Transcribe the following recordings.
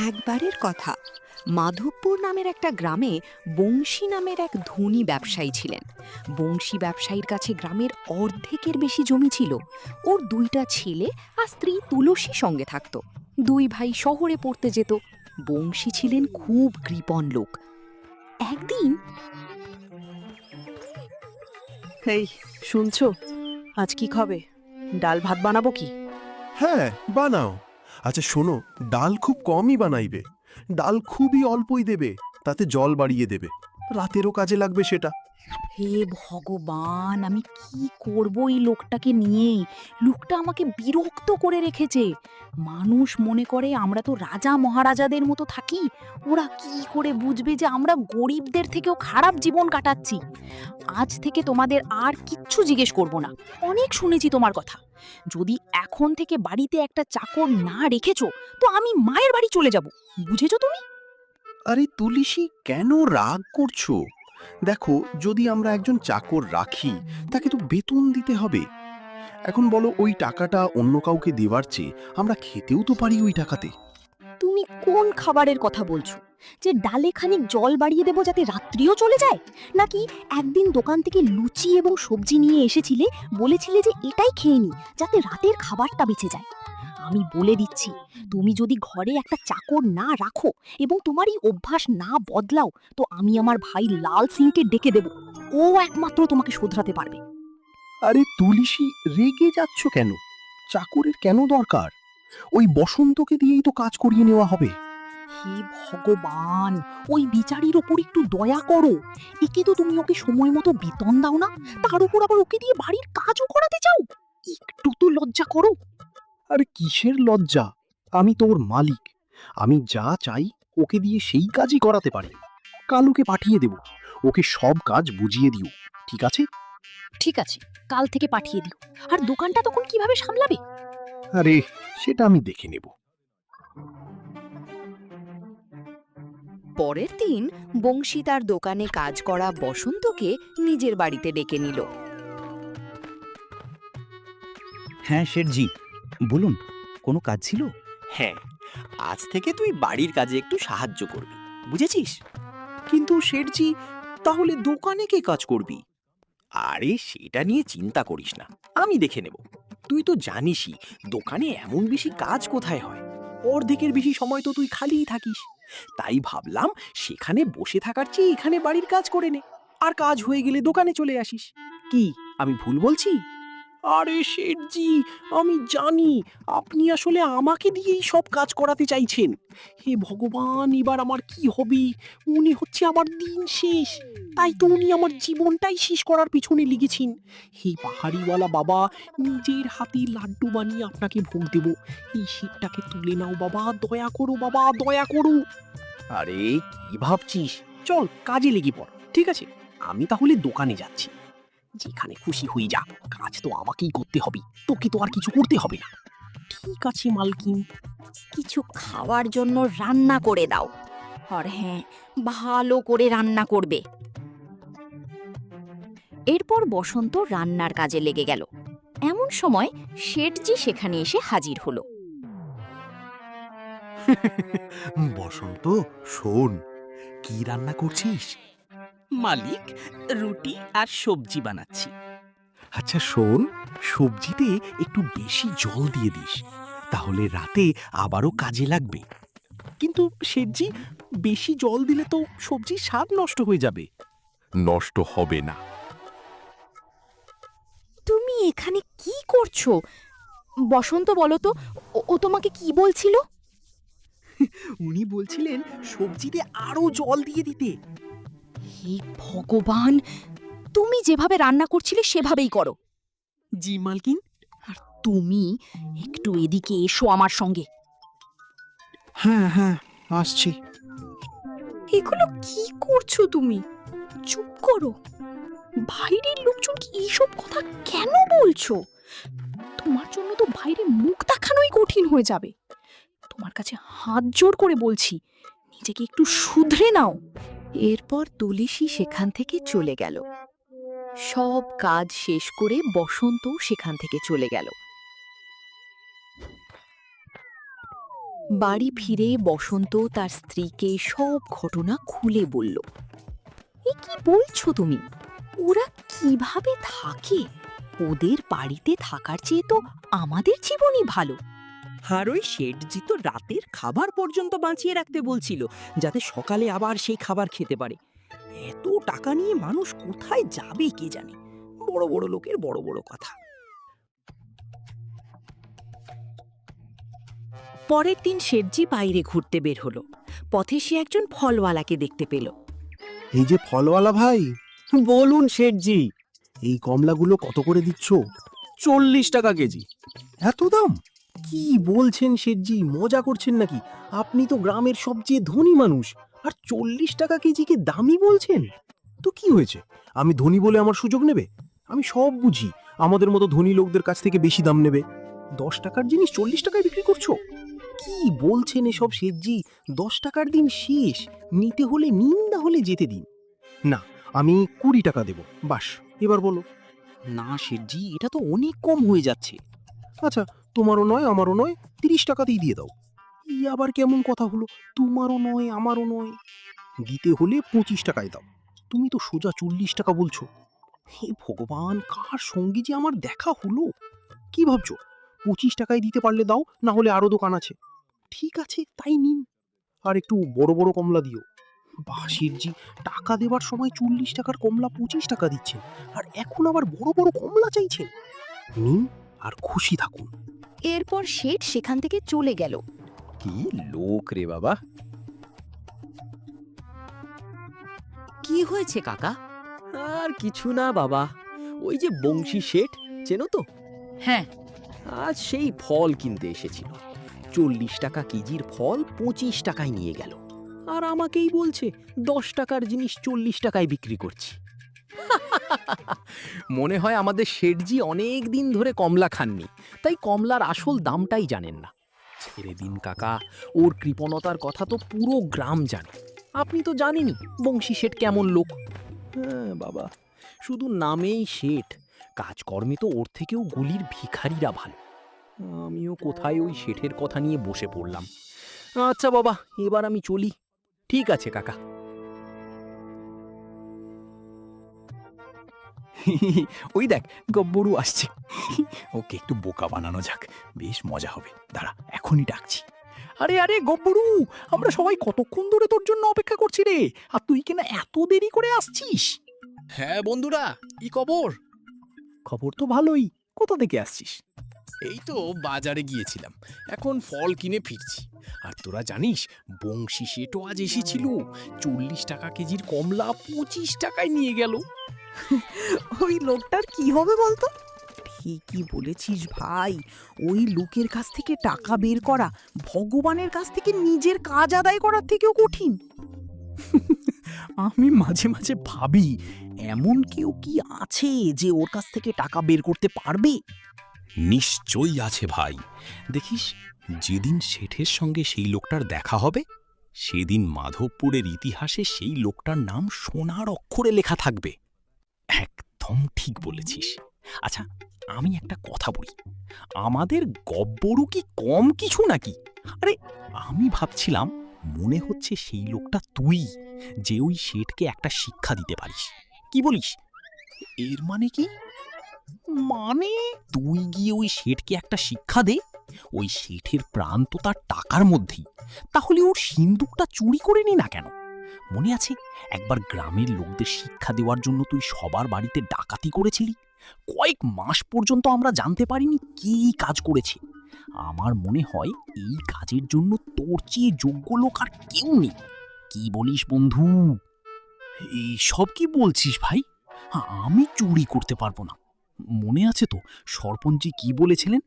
একবারের কথা, মাধবপুর নামের একটা গ্রামে বংশী নামের এক ধনী ব্যবসায়ী ছিলেন। বংশী ব্যবসায়ীর কাছে গ্রামের অর্ধেকের বেশি জমি ছিল। ওর দুইটা ছেলে আর স্ত্রী তুলসী সঙ্গে থাকতো। দুই ভাই শহরে পড়তে যেত। বংশী ছিলেন খুব কৃপণ লোক। একদিন, এই শুনছো, আজ কি খাবে? ডাল ভাত বানাবো কি? হ্যাঁ, বানাও। আচ্ছা শোনো, ডাল খুব কমই বানাইবে। ডাল খুবই অল্পই দেবে, তাতে জল বাড়িয়ে দেবে। রাতেরও কাজে লাগবে সেটা। হে ভগবান, আমি কি করব এই লোকটাকে নিয়ে? লোকটা আমাকে বিরক্ত করে রেখেছে। মানুষ মনে করে আমরা তো রাজা মহারাজাদের মতো থাকি। ওরা কি করে বুঝবে যে আমরা গরিবদের থেকেও খারাপ জীবন কাটাচ্ছি? আজ থেকে তোমাদের আর কিচ্ছু জিজ্ঞেস করব না। অনেক শুনেছি তোমার কথা। যদি এখন থেকে বাড়িতে একটা চাকর না রেখেছো, তো আমি মায়ের বাড়ি চলে যাব। বুঝেছো তুমি? আরে তুলসী, কেন রাগ করছো? দেখো, যদি আমরা একজন চাকর রাখি, তাকে তো বেতন দিতে হবে। এখন বলো, ওই টাকাটা অন্য কাউকে দেওয়ার চেয়ে আমরা খেতেও তো পারি ওই টাকাতে। তুমি কোন খাবারের কথা বলছো? যে ডালে খানিক জল বাড়িয়ে দেবো যাতে রাত্রিও চলে যায়? নাকি একদিন দোকান থেকে লুচি এবং সবজি নিয়ে এসেছিলে, বলেছিলে যে এটাই খেয়ে নি যাতে রাতের খাবারটা বেঁচে যায়? আমি বলে দিচ্ছি, তুমি যদি ঘরে একটা চাকর না রাখো এবং তোমার এই অভ্যাস না বদলাও, তো আমি আমার ভাই লাল সিংকে ডেকে দেব। ও একমাত্র তোমাকে শোধরাতে পারবে। আরে তুলসী, রেগে যাচ্ছ কেন? চাকরের কেন দরকার? ওই বসন্তকে দিয়েই তো কাজ করিয়ে নেওয়া হবে। হে ভগবান, ওই বিচারির ওপর একটু দয়া করো। একে তো তুমি ওকে সময় মতো বেতন দাও না, তার উপর আবার ওকে দিয়ে বাড়ির কাজও করাতে চাও। একটু তো লজ্জা করো। আরে কিসের লজ্জা? আমি তোর মালিক। আমি যা চাই ওকে দিয়ে সেই কাজই করাতে পারি। কালুকে পাঠিয়ে দেব, ওকে সব কাজ বুঝিয়ে দিও। ঠিক আছে? ঠিক আছে, কাল থেকে পাঠিয়ে দিও। আর দোকানটা তখন কিভাবে সামলাবে? আরে সেটা আমি দেখে নেব। পরের দিন বংশী তার দোকানে কাজ করা বসন্তকে নিজের বাড়িতে ডেকে নিল। হ্যাঁ শেঠজি, বলুন, কোনো কাজ ছিল? হ্যাঁ, আজ থেকে তুই বাড়ির কাজে একটু সাহায্য করবি, বুঝেছিস? কিন্তু শেঠজি, তাহলে দোকানে কে কাজ করবি? আরে সেটা নিয়ে চিন্তা করিস না, আমি দেখে নেব। তুই তো জানিসই দোকানে এমন বেশি কাজ কোথায় হয়। অর্ধেকের বেশি সময় তো তুই খালিই থাকিস। তাই ভাবলাম সেখানে বসে থাকার চেয়ে এখানে বাড়ির কাজ করে নে, আর কাজ হয়ে গেলে দোকানে চলে আসিস। কি আমি ভুল বলছি? আরে শেঠজি, আমি জানি আপনি আসলে আমাকে দিয়েই সব কাজ করাতে চাইছেন। হে ভগবান, এবার আমার কি হবে? উনি হচ্ছে আমার দিন শেষ। তাই তো উনি আমার জীবনটাই শেষ করার পিছনে লেগেছেন। হে পাহাড়িওয়ালা বাবা, নিজের হাতে লাড্ডু বানিয়ে আপনাকে ভোগ দেব। এই শীতটাকে তুলে নাও বাবা, দয়া করো বাবা, দয়া করো। আরে কি ভাবছিস? চল কাজে লেগে পড়। ঠিক আছে, আমি তাহলে দোকানে যাচ্ছি। যেখানে খুশি হয়ে যা, কাজ তো আমাকেই করতে হবে, তোকে তো আর কিছু করতে হবে না। ঠিক আছে মালকিন। কিছু খাওয়ার জন্য রান্না করে দাও। আর হ্যাঁ, ভালো করে রান্না করবে। এরপর বসন্ত রান্নার কাজে লেগে গেল। এমন সময় শেঠজি সেখানে এসে হাজির হলো। বসন্ত, শোন, কি রান্না করছিস? মালিক, রুটি আর সবজি বানাচ্ছি। আচ্ছা শোন, সবজিতে একটু বেশি জল দিয়ে দিস, তাহলে রাতে আবারও কাজে লাগবে। কিন্তু শেঠজি, বেশি জল দিলে তো সবজির স্বাদ নষ্ট হয়ে যাবে। নষ্ট হবে না। তুমি এখানে কি করছো? বসন্ত, বলো তো, ও তোমাকে কি বলছিল? উনি বলছিলেন সবজিতে আরো জল দিয়ে দিতে। হে ভগবান, তুমি যেভাবে রান্না করছিলে সেভাবেই করো। জি মালকিন। আর তুমি একটু এদিকে এসো আমার সঙ্গে। হ্যাঁ হ্যাঁ, আসছি। এগুলো কি করছো তুমি? চুপ করো। বাইরের লোকজনকে এইসব কথা কেন বলছো? তোমার জন্য তো বাইরে মুখ দেখানোই কঠিন হয়ে যাবে। তোমার কাছে হাত জোড় করে বলছি, নিজেকে একটু শুধরে নাও। এরপর তুলসী সেখান থেকে চলে গেল। সব কাজ শেষ করে বসন্তও সেখান থেকে চলে গেল। বাড়ি ফিরে বসন্ত তার স্ত্রীকে সব ঘটনা খুলে বলল। এ কি বলছো তুমি? ওরা কিভাবে থাকে? ওদের বাড়িতে থাকার চেয়ে তো আমাদের জীবনই ভালো। আর ওই শেঠজি তো রাতের খাবার পর্যন্ত বাঁচিয়ে রাখতে বলছিল, যাতে সকালে আবার সেই খাবার খেতে পারে। এত টাকা নিয়ে মানুষ কোথায় যাবে কে জানে। বড় বড় লোকের বড় বড় কথা। পরের দিন শেঠজি বাইরে ঘুরতে বের হলো। পথে সে একজন ফলওয়ালাকে দেখতে পেল। এই যে ফলওয়ালা ভাই, বলুন শেঠজি, এই কমলাগুলো কত করে দিচ্ছ? 40 টাকা কেজি। এত দাম? কি বলছেন শেঠজি, মজা করছেন নাকি? আপনি তো গ্রামের সবচেয়ে ধনী মানুষ, আর 40 টাকা কেজিকে দামি বলছেন? তো কি হয়েছে? আমি ধনী বলে আমার সুযোগ নেবে? আমি সব বুঝি, আমাদের মতো ধনী লোকদের কাছ থেকে বেশি দাম নেবে। 10 টাকার জিনিস 40 টাকায় বিক্রি করছো? কি বলছেন এসব শেঠজি? 10 টাকার দিন শেষ, নিতে হলে নিন, না হলে যেতে দিন। না, আমি 20 টাকা দেব, বাস। এবার বলো। না শেঠজি, এটা তো অনেক কম হয়ে যাচ্ছে। আচ্ছা, তোমারও নয় আমারও নয়, 30 টাকাতেই দিয়ে দাও। ই আবার কেমন কথা হলো? তোমারও নয় আমারও নয়, দিতে হলে 25 টাকায় দাও। তুমি তো সোজা 40 টাকা বলছো। হে ভগবান, কার সঙ্গে যে আমার দেখা হলো! কি ভাবছো? 25 টাকায় দিতে পারলে দাও, না হলে আরো দোকান আছে। ঠিক আছে, তাই নিন। আর একটু বড় বড় কমলা দিও। বাসিরজি, টাকা দেবার সময় 40 টাকার কমলা 25 টাকা দিচ্ছেন, আর এখন আবার বড় বড় কমলা চাইছেন। নিন আর খুশি থাকুন। এরপর শেঠ সেখান থেকে চলে গেল। কি লোক রে বাবা! কি হয়েছে কাকা? আর কিছু না বাবা, ওই যে বংশী শেঠ, চেনো তো? হ্যাঁ। আজ সেই ফল কিনতে এসেছিল। 40 টাকা কেজির ফল 25 টাকায় নিয়ে গেল, আর আমাকেই বলছে 10 টাকার জিনিস 40 টাকায় বিক্রি করছি। মনে হয় আমাদের শেঠজি অনেক দিন ধরে কমলা খাননি, তাই কমলার আসল দামটাই জানেন না। ছেড়ে দিন কাকা, ওর কৃপণতার কথা তো পুরো গ্রাম জানে। আপনি তো জানেনই বংশী শেঠ কেমন লোক। হ্যাঁ বাবা, শুধু নামেই শেঠ, কাজকর্মে তো ওর থেকেও গলির ভিখারিরা ভালো। আমিও কোথায় ওই শেঠের কথা নিয়ে বসে পড়লাম। আচ্ছা বাবা, এবার আমি চলি। ঠিক আছে কাকা। ওই দেখ, গব্বরু আসছে। ওকে একটু বোকা বানানো যাক, বেশ মজা হবে। দাঁড়া, এখনই ডাকছি। আরে আরে গব্বরু, আমরা সবাই কতক্ষণ ধরে তোর জন্য অপেক্ষা করছি রে, আর তুই কিনা এত দেরি করে আসছিস? হ্যাঁ বন্ধুরা, কি খবর? খবর তো ভালোই। কোথা থেকে আসছিস? এই তো বাজারে গিয়েছিলাম, এখন ফল কিনে ফিরছি। আর তোরা জানিস, বংশী শেঠও আজ এসেছিল। 40 টাকা কেজির কমলা 25 টাকায় নিয়ে গেল। ওই লোকটার কি হবে বলতো? ঠিকই বলেছিস ভাই, ওই লোকের কাছ থেকে টাকা বের করা ভগবানের কাছ থেকে নিজের কাজ আদায় করার থেকেও কঠিন। আমি মাঝে মাঝে ভাবি, এমন কেউ কি আছে যে ওর কাছ থেকে টাকা বের করতে পারবে? নিশ্চয়ই আছে ভাই। দেখিস, যেদিন শেঠের সঙ্গে সেই লোকটার দেখা হবে, সেদিন মাধবপুরের ইতিহাসে সেই লোকটার নাম সোনার অক্ষরে লেখা থাকবে। একদম ঠিক বলেছিস। আচ্ছা, আমি একটা কথা বলি, আমাদের গব্বরু কি কম কিছু নাকি? আরে, আমি ভাবছিলাম, মনে হচ্ছে সেই লোকটা তুই, যে ওই শেঠকে একটা শিক্ষা দিতে পারিস। কি বলিস? এর মানে কি? মানে তুই গিয়ে ওই শেঠকে একটা শিক্ষা দে। ওই শেঠের প্রাণ তো তার টাকার মধ্যেই, তাহলে ওর সিন্দুকটা চুরি করে নি না কেন? মনে আছে একবার গ্রামের লোকদের শিক্ষা দেওয়ার জন্য তুই সবার বাড়িতে ডাকাতি করেছিলি? কয়েক মাস পর্যন্ত আমরা জানতে পারিনি কে এই কাজ করেছে। আমার মনে হয় এই কাজের জন্য তোর চেয়ে যোগ্য লোক আর কেউ নেই। কি বলিস বন্ধু? এই সব কি বলছিস ভাই? আমি চুরি করতে পারবো না। মনে আছে তো সরপঞ্চজি কি বলেছিলেন?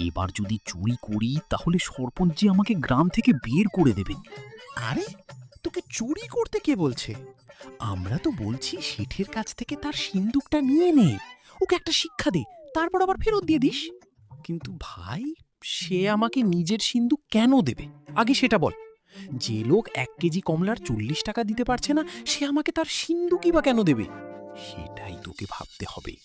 এবার যদি চুরি করি তাহলে সরপঞ্চজি আমাকে গ্রাম থেকে বের করে দেবেন। আরে, তোকে চুরি করতে কে বলছে? আমরা তো বলছি শেঠের কাছ থেকে তার সিন্দুকটা নিয়ে নে, ওকে একটা শিক্ষা দে, তারপর আবার ফেরত দিয়ে দিস। কিন্তু ভাই, সে আমাকে নিজের সিন্দুক কেন দেবে? আগে সেটা বল। যে লোক 1 কেজি কমলার 40 টাকা দিতে পারছে না, সে আমাকে তার সিন্দুকই বা কেন দেবে? সেটাই তোকে ভাবতে হবে।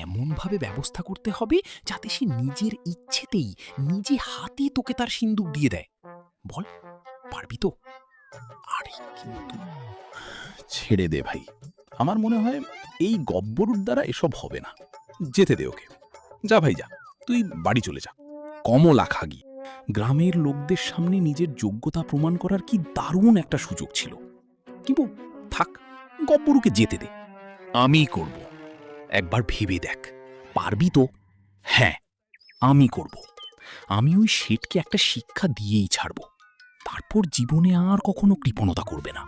এমনভাবে ব্যবস্থা করতে হবে যাতে সে নিজের ইচ্ছেতেই, নিজে হাতে তোকে তার সিন্দুক দিয়ে দেয়। বল, পারবি তো? আরে কিন্তু ছেড়ে দে ভাই, আমার মনে হয় এই গব্বরুর দ্বারা এসব হবে না। যেতে দে ওকে। যা ভাই যা, তুই বাড়ি চলে যা। কমলা খা গিয়ে। গ্রামের লোকদের সামনে নিজের যোগ্যতা প্রমাণ করার কি দারুণ একটা সুযোগ ছিল। কিন্তু থাক, গব্বরুকে যেতে দে। আমি করব। একবার ভেবে দেখ, পারবি তো? হ্যাঁ, আমি করব। আমি ওই শেঠকে একটা শিক্ষা দিয়েই ছাড়ব। তারপর জীবনে আর কখনো কৃপণতা করবে না।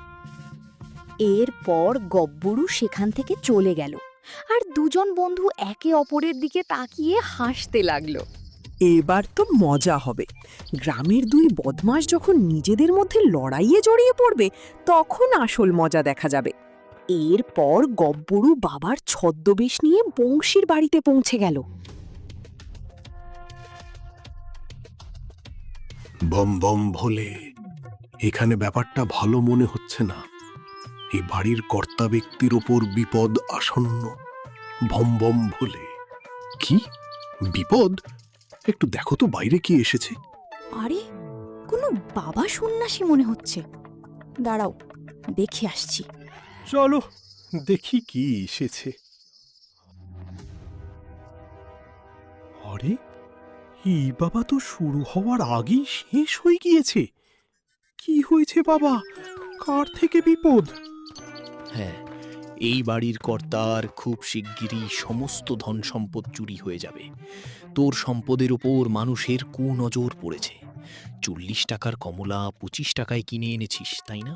এরপর গব্বরু সেখান থেকে চলে গেল আর দুজন বন্ধু একে অপরের দিকে তাকিয়ে হাসতে লাগলো। এবার তো মজা হবে। গ্রামের দুই বদমাশ যখন নিজেদের মধ্যে লড়াইয়ে জড়িয়ে পড়বে, তখন আসল মজা দেখা যাবে। এরপর গব্বরু বাবার ছদ্মবেশ নিয়ে বংশীর বাড়িতে পৌঁছে গেল। বম বম ভোলে, এখানে ব্যাপারটা ভালো মনে হচ্ছে না। এই বাড়ির কর্তা ব্যক্তির ওপর বিপদ আসন্ন। ভম বম ভোলে। কি বিপদ? একটু দেখো তো বাইরে কি এসেছে। আরে, কোনো বাবা সন্ন্যাসী মনে হচ্ছে। দাঁড়াও, দেখে আসছি। চলো দেখি কি এসেছে। আরে, এই বাবা তো শুরু হওয়ার আগেই শেষ হয়ে গিয়েছে। কি হয়েছে বাবা? কার থেকে বিপদ? হ্যাঁ, এই বাড়ির কর্তার খুব শিগগিরই সমস্ত ধন সম্পদ চুরি হয়ে যাবে। তোর সম্পদের উপর মানুষের কুনজর পড়েছে। 40 টাকার কমলা 25 টাকায় কিনে এনেছিস, তাই না?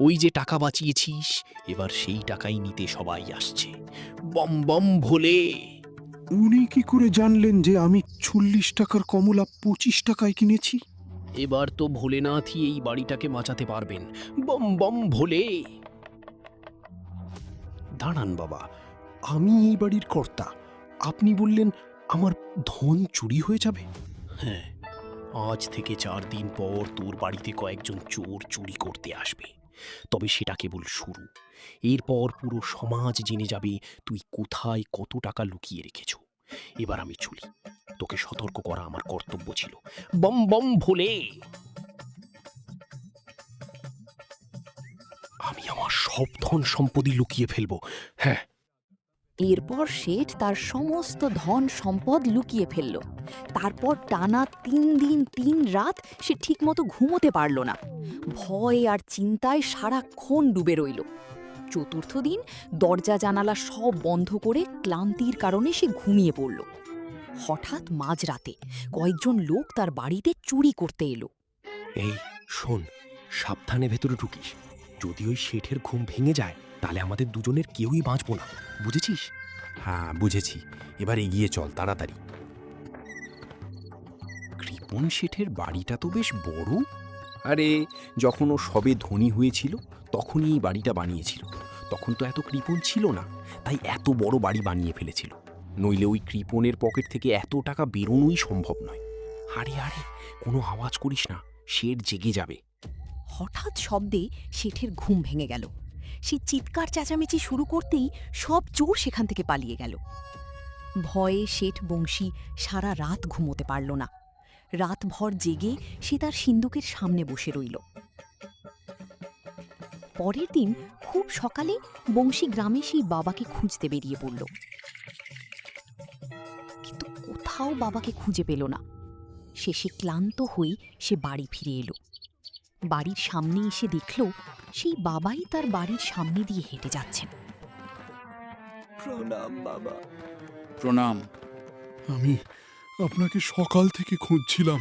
ওই যে টাকা বাঁচিয়েছিস, এবার সেই টাকাই নিতে সবাই আসছে। বম বম ভোলে। উনি কি করে জানলেন যে আমি 40 টাকার কমলা 25 টাকায় কিনেছি? এবার তো ভোলেনাথই এই বাড়িটাকে বাঁচাতে পারবেন। বম বম ভোলে। দাঁড়ান বাবা, আমি এই বাড়ির কর্তা। আপনি বললেন আমার ধন চুরি হয়ে যাবে? হ্যাঁ, আজ থেকে 4 দিন পর তোর বাড়িতে কয়েকজন চোর চুরি করতে আসবে। তবে সেটা কেবল শুরু। এরপর পুরো সমাজ জেনে যাবে তুই কোথায় কত টাকা লুকিয়ে রেখেছ। এবার আমি চলি, তোকে সতর্ক করা আমার কর্তব্য ছিল। বম বম ভোলে। আমি আমার সব ধন সম্পত্তি লুকিয়ে ফেলবো। হ্যাঁ। এরপর শেঠ তার সমস্ত ধন সম্পদ লুকিয়ে ফেলল। তারপর টানা 3 দিন 3 রাত সে ঠিকমতো ঘুমোতে পারল না। ভয় আর চিন্তায় সারাক্ষণ ডুবে রইল। চতুর্থ দিন দরজা জানালা সব বন্ধ করে ক্লান্তির কারণে সে ঘুমিয়ে পড়ল। হঠাৎ মাঝরাতে কয়েকজন লোক তার বাড়িতে চুরি করতে এলো। এই শোন, সাবধানে ভেতরে ঢুকিস। যদি ওই শেঠের ঘুম ভেঙে যায়, তাহলে আমাদের দুজনের কেউই বাঁচবো না, বুঝেছিস? হ্যাঁ বুঝেছি, এবার এগিয়ে চল তাড়াতাড়ি। কৃপণ শেঠের বাড়িটা তো বেশ বড়। আরে, যখন ও সবে ধনী হয়েছিল তখনই এই বাড়িটা বানিয়েছিল। তখন তো এত কৃপণ ছিল না, তাই এত বড় বাড়ি বানিয়ে ফেলেছিল। নইলে ওই কৃপণের পকেট থেকে এত টাকা বেরোনোই সম্ভব নয়। আরে আরে, কোনো আওয়াজ করিস না, শেঠ জেগে যাবে। হঠাৎ শব্দে শেঠের ঘুম ভেঙে গেল। সে চিৎকার চেঁচামেচি শুরু করতেই সব চোর সেখান থেকে পালিয়ে গেল। ভয়ে শেঠ বংশী সারা রাত ঘুমোতে পারল না। রাতভর জেগে সে তার সিন্দুকের সামনে বসে রইল। পরের দিন খুব সকালে বংশী গ্রামে সেই বাবাকে খুঁজতে বেরিয়ে পড়ল। কিন্তু কোথাও বাবাকে খুঁজে পেল না। শেষে ক্লান্ত হয়ে সে বাড়ি ফিরে এলো। বাড়ির সামনে এসে দেখল সেই বাবাই তার বাড়ির সামনে দিয়ে হেঁটে যাচ্ছেন। প্রণাম বাবা। প্রণাম। আমি আপনাকে সকাল থেকে খুঁজছিলাম।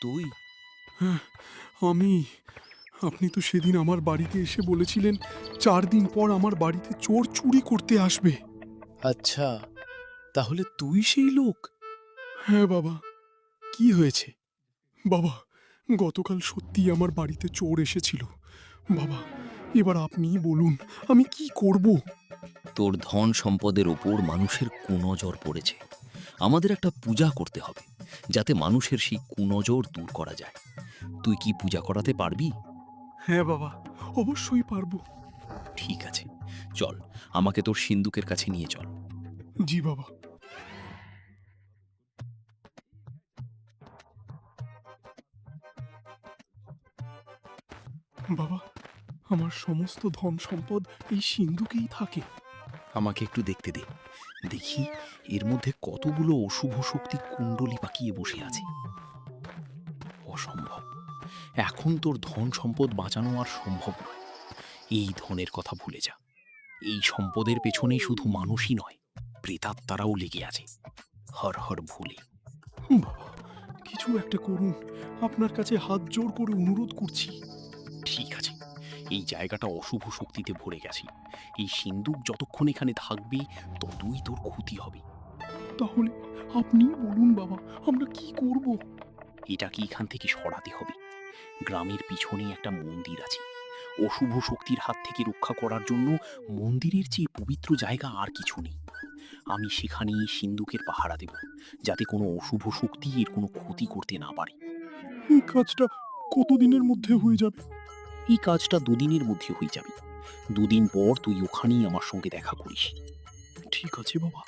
তুই? হ্যাঁ, আমি। আপনি তো সেদিন আমার বাড়িতে এসে বলেছিলেন 4 দিন পর আমার বাড়িতে চোর চুরি করতে আসবে। আচ্ছা, তাহলে তুই সেই লোক? হ্যাঁ বাবা। কি হয়েছে? বাবা, গতকাল সত্যি আমার বাড়িতে চোর এসেছিল। বাবা, এবার আপনিই বলুন আমি কি করব? তোর ধন সম্পদের ওপর মানুষের কুনজর পড়েছে। আমাদের একটা পূজা করতে হবে, যাতে মানুষের সেই কুনজর দূর করা যায়। তুই কি পূজা করাতে পারবি? হ্যাঁ বাবা, অবশ্যই পারবো। ঠিক আছে, চল, আমাকে তোর সিন্দুকের কাছে নিয়ে চল। জি বাবা। বাবা, আমার সমস্ত ধন সম্পদ এই সিন্ধুকেই থাকে। আমাকে একটু দেখতে দে, দেখি এর মধ্যে কতগুলো অশুভ শক্তি কুণ্ডলি পাকিয়ে বসে আছে। অসম্ভব, এখন তোর ধন সম্পদ বাঁচানো আর সম্ভব নয়। এই ধনের কথা ভুলে যা। এই সম্পদের পেছনে শুধু মানুষই নয়, প্রেতাত্মারাও লেগে আছে। হর হর ভুলে। বাবা, কিছু একটা করুন, আপনার কাছে হাত জোড় করে অনুরোধ করছি। ঠিক আছে, এই জায়গাটা অশুভ শক্তিতে ভরে গেছে। এই সিন্দুক যতক্ষণ এখানে থাকবে ততই তোর ক্ষতি হবে। তাহলে আপনি বলুন বাবা, আমরা কি করব? এটাকে এখান থেকে সরাতে হবে। গ্রামের পিছনে একটা মন্দির আছে। অশুভ শক্তির হাত থেকে রক্ষা করার জন্য মন্দিরের চেয়ে পবিত্র জায়গা আর কিছু নেই। আমি সেখানে সিন্দুকের পাহারা দেব, যাতে কোনো অশুভ শক্তি এর কোনো ক্ষতি করতে না পারে। এই কাজটা কতদিনের মধ্যে হয়ে যাবে? এই কাজটা 2 দিনের মধ্যে হয়ে যাবে। 2 দিন পর তুই ওখানেই আমার সঙ্গে দেখা করিস। ঠিক আছে বাবা।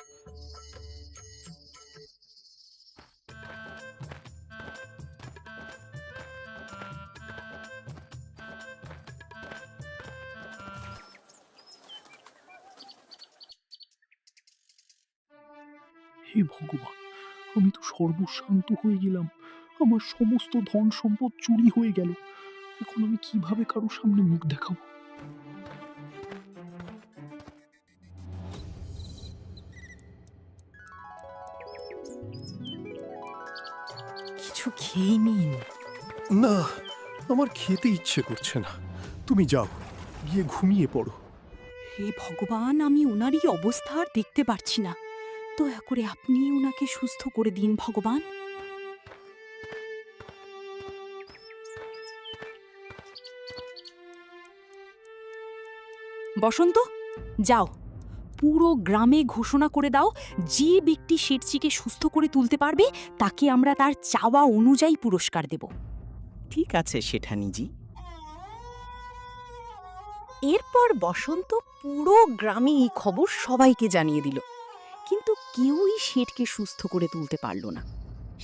হে ভগবান, আমি তো সর্বশান্ত হয়ে গেলাম। আমার সমস্ত ধন সম্পদ চুরি হয়ে গেল। এখন আমি কিভাবে কারো সামনে মুখ দেখাবো? কিছু খেয়ে নিন। না, আমার খেতে ইচ্ছে করছে না। তুমি যাও, গিয়ে ঘুমিয়ে পড়ো। হে ভগবান, আমি ওনারই অবস্থা আর দেখতে পারছি না। দয়া করে আপনি ওনাকে সুস্থ করে দিন ভগবান। বসন্ত, যাও, পুরো গ্রামে ঘোষণা করে দাও, যে ব্যক্তি শেঠজিকে সুস্থ করে তুলতে পারবে তাকে আমরা তার চাওয়া অনুযায়ী পুরস্কার দেব। ঠিক আছে শেঠানিজি। এরপর বসন্ত পুরো গ্রামে এই খবর সবাইকে জানিয়ে দিল, কিন্তু কেউই শেঠকে সুস্থ করে তুলতে পারল না।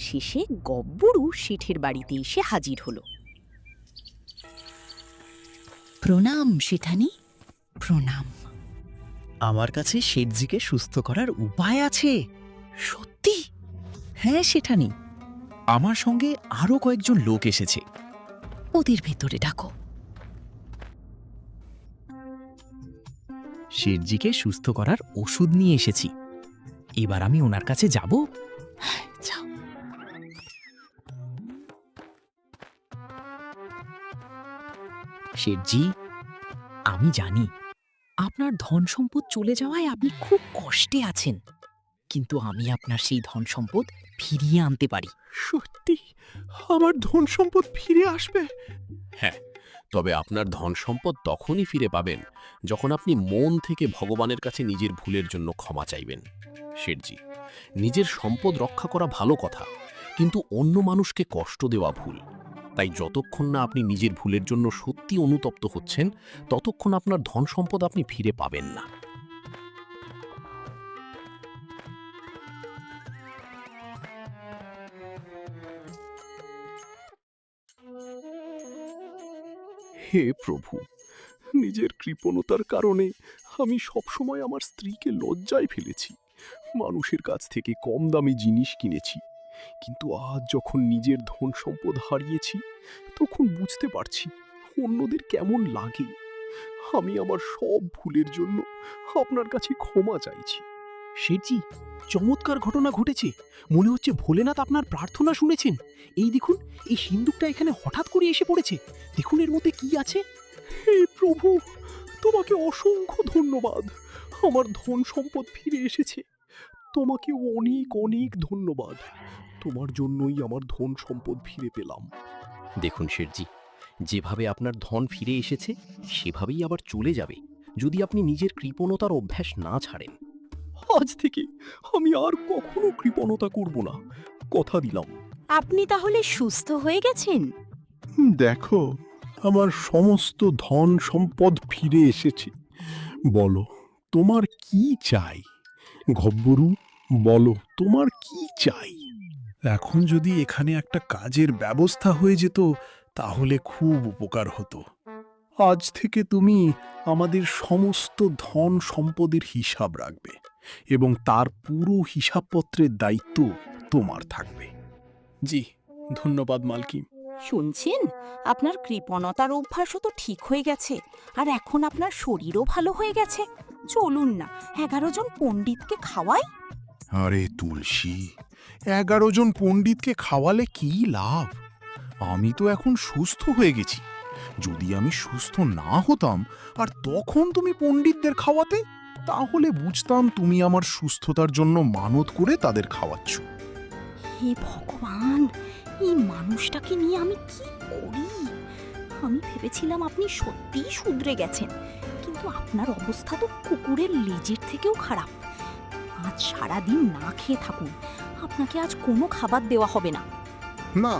শেষে গব্বরু শেঠের বাড়িতে এসে হাজির হলো। প্রণাম শেঠানি, প্রণাম। আমার কাছে শেঠজিকে সুস্থ করার উপায় আছে। সত্যি? হ্যাঁ শেঠানি, আমার সঙ্গে আরো কয়েকজন লোক এসেছে। ওদের ভেতরে ডাকো। শেঠজিকে সুস্থ করার ওষুধ নিয়ে এসেছি। এবার আমি ওনার কাছে যাব। যাও। শেঠজি, আমি জানি আপনার ধন সম্পদ চলে যাওয়ায় আপনি খুব কষ্টে আছেন, কিন্তু আমি আপনার সেই ধন সম্পদ ফিরিয়ে আনতে পারি। সত্যি আমার ধন সম্পদ ফিরে আসবে? হ্যাঁ, তবে আপনার ধন সম্পদ তখনই ফিরে পাবেন যখন আপনি মন থেকে ভগবানের কাছে নিজের ভুলের জন্য ক্ষমা চাইবেন। শেঠজি, নিজের সম্পদ রক্ষা করা ভালো কথা, কিন্তু অন্য মানুষকে কষ্ট দেওয়া ভুল। তাই যতক্ষণ না আপনি নিজের ভুলের জন্য সত্যি অনুতপ্ত হচ্ছেন, ততক্ষণ আপনার ধন সম্পদ আপনি ফিরে পাবেন না। হে প্রভু, নিজের কৃপণতার কারণে আমি সবসময় আমার স্ত্রীকে লজ্জায় ফেলেছি। মানুষের কাছ থেকে কম দামি জিনিস কিনেছি, কিন্তু আজ যখন নিজের ধন সম্পদ হারিয়েছি তখন বুঝতে পারছি অন্যদের কেমন লাগে। আমি আমার সব ভুলের জন্য আপনার কাছে ক্ষমা চাইছি। শেঠজি, চমৎকার ঘটনা ঘটেছে। মনে হচ্ছে ভোলেনাথ আপনার প্রার্থনা শুনেছেন। এই দেখুন, এই সিন্দুকটা এখানে হঠাৎ করে এসে পড়েছে। দেখুন এর মধ্যে কি আছে। হে প্রভু, তোমাকে অসংখ্য ধন্যবাদ। আমার ধন সম্পদ ফিরে এসেছে। তোমাকে অনেক অনেক ধন্যবাদ। তোমার জন্যই আমার ধন সম্পদ ফিরে পেলাম। দেখুন শেঠজি, যেভাবে আপনার ধন ফিরে এসেছে সেভাবেই আবার চলে যাবে যদি আপনি নিজের কৃপণতার অভ্যাস না ছাড়েন। আজ থেকে আমি আর কখনো কৃপণতা করব না, কথা দিলাম। আপনি তাহলে সুস্থ হয়ে গেছেন? দেখো, আমার সমস্ত ধন সম্পদ ফিরে এসেছে। বলো, তোমার কি চাই? গব্বরু, বলো তোমার কি চাই? এখন যদি এখানে একটা কাজের ব্যবস্থা হয়ে যেত তাহলে খুব উপকার হতো। আজ থেকে তুমি আমাদের সমস্ত ধন সম্পদের হিসাব রাখবে এবং তার পুরো হিসাবপত্রের দায়িত্ব তোমার থাকবে। জি, ধন্যবাদ মালকিন। শুনছেন, আপনার কৃপণতার অভ্যাসও তো ঠিক হয়ে গেছে, আর এখন আপনার শরীরও ভালো হয়ে গেছে। চলুন না, 11 জন পণ্ডিতকে খাওয়াই। আরে তুলসী, 11 জন পণ্ডিতকে খাওয়ালে কি লাভ? আমি তো এখন সুস্থ হয়ে গেছি। যদি আমি সুস্থ না হতাম আর তখন তুমি পণ্ডিতদের খাওয়াতে, তাহলে বুঝতাম তুমি আমার সুস্থতার জন্য মানত করে তাদের খাওয়াচ্ছ। হে ভগবান, এই মানুষটাকে নিয়ে আমি কি করি? আমি ভেবেছিলাম আপনি সত্যিই শুধরে গেছেন, কিন্তু আপনার অবস্থা তো কুকুরের লেজের থেকেও খারাপ। আজ সারাদিন না খেয়ে থাকুন, আপনাকে আজ কোনো খাবার দেওয়া হবে না। না,